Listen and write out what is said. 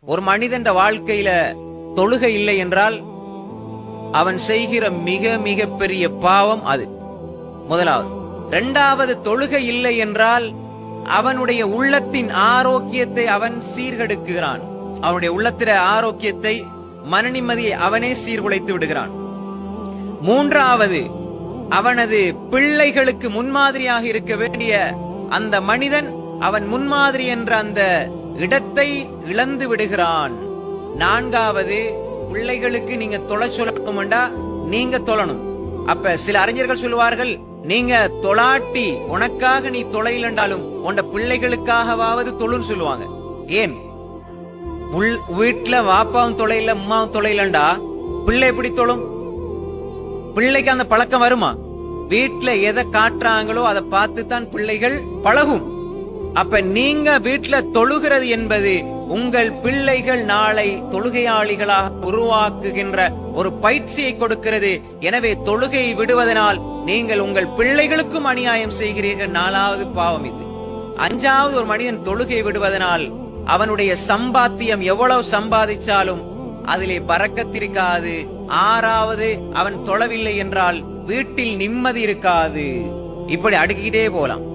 ஒரு மனிதன் வாழ்க்கையில தொழுகை இல்லை என்றால் அவன் செய்கிற மிக மிக பெரிய பாவம் அது முதலாவது. இரண்டாவது, தொழுகை இல்லை என்றால் அவனுடைய உள்ளத்தின் ஆரோக்கியத்தை அவன் சீர்கெடுக்கிறான். அவனுடைய உள்ளத்தில ஆரோக்கியத்தை, மன நிம்மதியை அவனே சீர்குலைத்து விடுகிறான். மூன்றாவது, அவனது பிள்ளைகளுக்கு முன்மாதிரியாக இருக்க வேண்டிய அந்த மனிதன் அவன் முன்மாதிரி என்ற அந்த இடத்தை இழந்து விடுகிறான். நான்காவது, பிள்ளைகளுக்கு நீங்க தொலை சொல்லணும்டா நீங்க தொழணும். அப்ப சில அறிஞர்கள் சொல்லுவார்கள், நீங்க தொலாட்டி உனக்காக நீ தொலைலண்டாலும் உண்ட பிள்ளைகளுக்காகவாவது தொழுன்னு சொல்லுவாங்க. ஏன்? வீட்டுல வாப்பாவும் தொலைல அம்மாவும் தொலைலண்டா பிள்ளை எப்படி தொழும்? பிள்ளைக்கு அந்த பழக்கம் வருமா? வீட்டுல எதை காட்டுறாங்களோ அதை பார்த்து தான் பிள்ளைகள் பழகும். அப்ப நீங்க வீட்டுல தொழுகிறது என்பது உங்கள் பிள்ளைகள் நாளை தொழுகையாளிகளாக உருவாக்குகின்ற ஒரு பயிற்சியை கொடுக்கிறது. எனவே தொழுகையை விடுவதனால் நீங்கள் உங்கள் பிள்ளைகளுக்கும் அநியாயம் செய்கிறீர்கள். நாலாவது பாவம் இது. அஞ்சாவது, ஒரு மனிதன் தொழுகை விடுவதனால் அவனுடைய சம்பாத்தியம் எவ்வளவு சம்பாதிச்சாலும் அதிலே பரக்கத்திருக்காது. ஆறாவது, அவன் தொழவில்லை என்றால் வீட்டில் நிம்மதி இருக்காது. இப்படி அடுக்கிட்டே போலாம்.